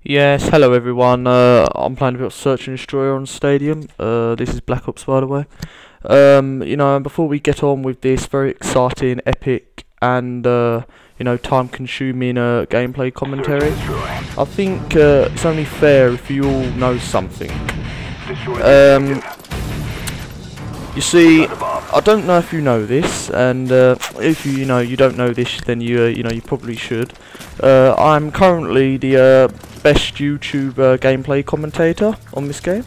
Yes, hello everyone. I'm playing a bit of Search and Destroy on Stadium. This is Black Ops, by the way. Before we get on with this very exciting, epic, and time-consuming gameplay commentary, I think it's only fair if you all know something. You see, I don't know if you know this, and if you don't know this, then you probably should. I'm currently the best YouTube gameplay commentator on this game,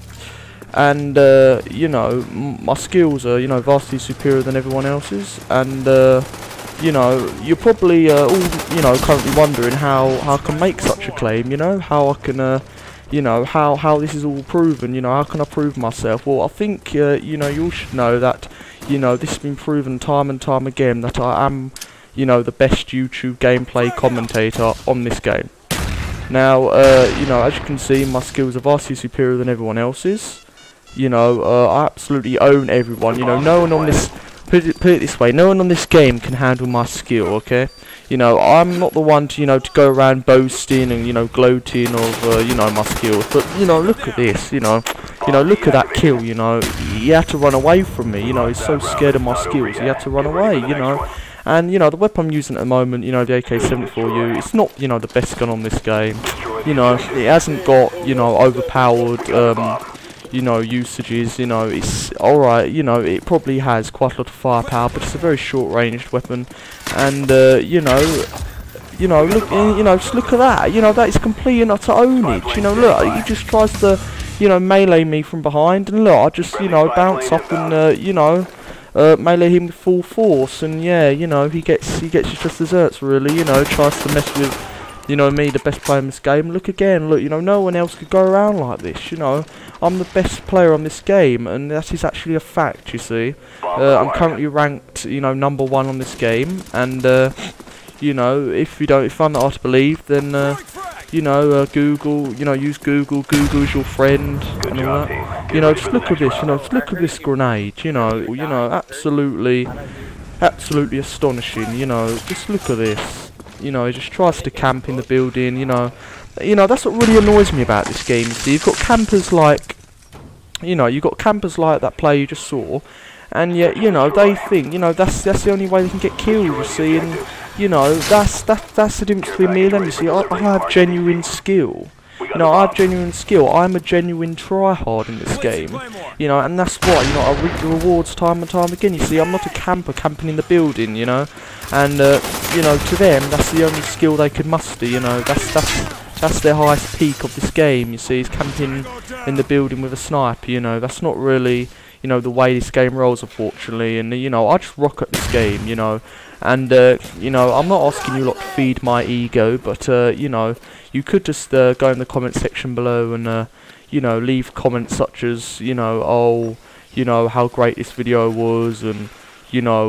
and my skills are vastly superior than everyone else's, and you're probably all currently wondering how I can make such a claim, how I can how this is all proven, how can I prove myself? Well, I think you all should know that this has been proven time and time again that I am the best YouTube gameplay commentator on this game. Now, as you can see, my skills are vastly superior than everyone else's. I absolutely own everyone. No one on this, put it this way, no one on this game can handle my skill. Okay, I'm not the one to go around boasting and gloating of my skills. But look at this. Look at that kill. He had to run away from me. He's so scared of my skills. He had to run away. And the weapon I'm using at the moment, the AK-74U, it's not the best gun on this game. It hasn't got overpowered usages. It's alright. It probably has quite a lot of firepower, but it's a very short-ranged weapon. And look, just look at that. That is complete and utter ownage. Look, he just tries to melee me from behind, and look, I just bounce up and melee him with full force, and yeah, he gets his just desserts really. Tries to mess with me, the best player in this game. Look again, look, no one else could go around like this. I'm the best player on this game, and that is actually a fact. You see, I'm currently ranked number 1 on this game, and if I'm not hard to believe, then Google, use Google. Google is your friend and all that. Just look at this. Just look at this grenade. Absolutely astonishing. Just look at this. He just tries to camp in the building. That's what really annoys me about this game. See, you've got campers like, that player you just saw, and yet they think that's the only way they can get killed. You see, and that's the difference between me and them. You see, I have genuine skill. I have genuine skill. I'm a genuine tryhard in this game. And that's why I reap the rewards time and time again. You see, I'm not a camper camping in the building. And to them, that's the only skill they could muster. That's their highest peak of this game. You see, is camping in the building with a sniper. That's not really the way this game rolls, unfortunately. And I just rock at this game. And I'm not asking you lot to feed my ego, but you could just go in the comment section below and leave comments such as oh, how great this video was, and how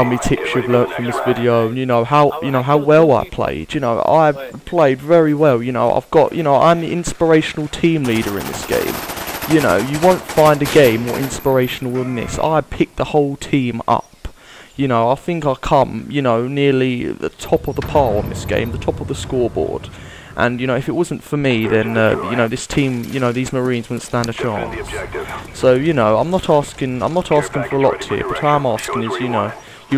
many tips you've learnt from this video, and how well I played. I've played very well. I've got I'm the inspirational team leader in this game. You won't find a game more inspirational than this. I picked the whole team up. I think I come, nearly the top of the pile on this game, the top of the scoreboard. And, if it wasn't for me, then, this team, these Marines wouldn't stand a chance. So, I'm not asking for a lot here, but what I'm asking is, you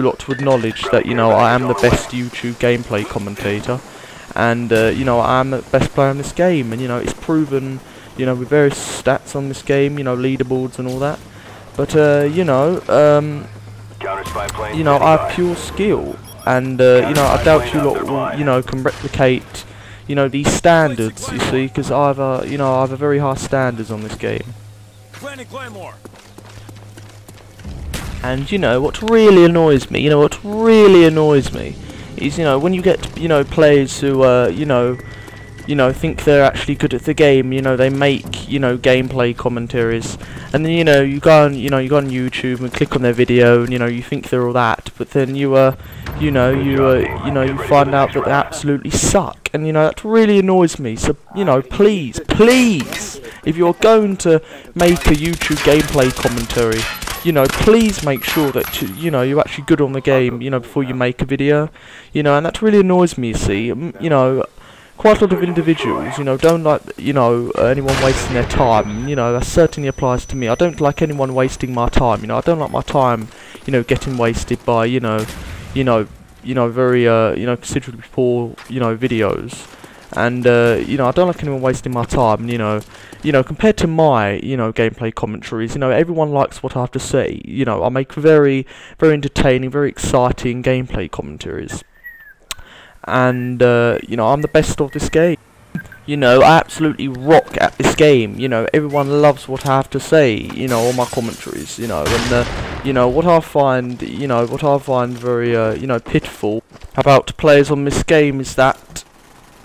lot to acknowledge that, I am the best YouTube gameplay commentator. And, I am the best player in this game, and, it's proven, with various stats on this game, leaderboards and all that. But, I have pure skill, and I doubt you lot will, can replicate, these standards. You see, because I have a very high standards on this game. And what really annoys me, is when you get players who think they're actually good at the game. They make gameplay commentaries, and then you go on YouTube and click on their video, and you think they're all that, but then you find out that they absolutely suck, and that really annoys me. So please, if you're going to make a YouTube gameplay commentary, you know, please make sure that you know, you're actually good on the game, you know, before you make a video, you know, and that really annoys me, you see. You know, quite a lot of individuals, you know, don't like, you know, anyone wasting their time. You know, that certainly applies to me. I don't like anyone wasting my time. You know, I don't like my time, you know, getting wasted by, you know, very, you know, considerably poor, you know, videos. And you know, I don't like anyone wasting my time. You know, compared to my, you know, gameplay commentaries, you know, everyone likes what I have to say. You know, I make very, very entertaining, very exciting gameplay commentaries. And you know, I'm the best of this game. You know, I absolutely rock at this game. You know, everyone loves what I have to say. You know, all my commentaries. You know, and you know, what I find very you know, pitiful about players on this game is that,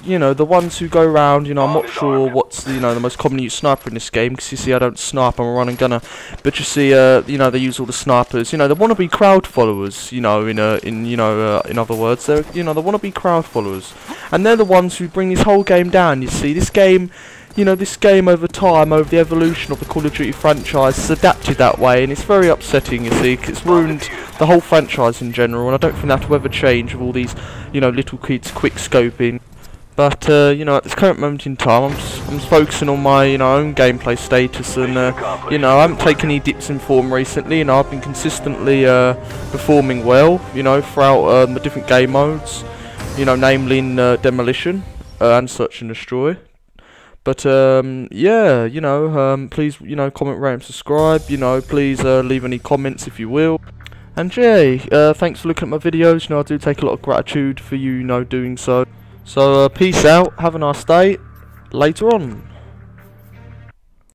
you know, the ones who go around, you know, I'm not sure what's the, you know, the most commonly used sniper in this game, because you see, I don't snipe, I'm a running gunner, but you see, you know, they use all the snipers, you know, they want to be crowd followers, you know, in other words, they're, you know, they want to be crowd followers, and they're the ones who bring this whole game down. You see, this game, you know, this game over time, over the evolution of the Call of Duty franchise, has adapted that way, and it's very upsetting, you see, 'cause it's ruined the whole franchise in general, and I don't think that will ever change with all these, you know, little kids quick scoping. But you know, at this current moment in time, I'm just focusing on my, you know, own gameplay status, and you know, I haven't taken any dips in form recently. You know, I've been consistently performing well, you know, throughout the different game modes, you know, namely in demolition and search and destroy. But yeah, you know, please, you know, comment, rate, and subscribe. You know, please leave any comments if you will. And yeah, thanks for looking at my videos. You know, I do take a lot of gratitude for you, you know, doing so. So, peace out, have a nice day, later on.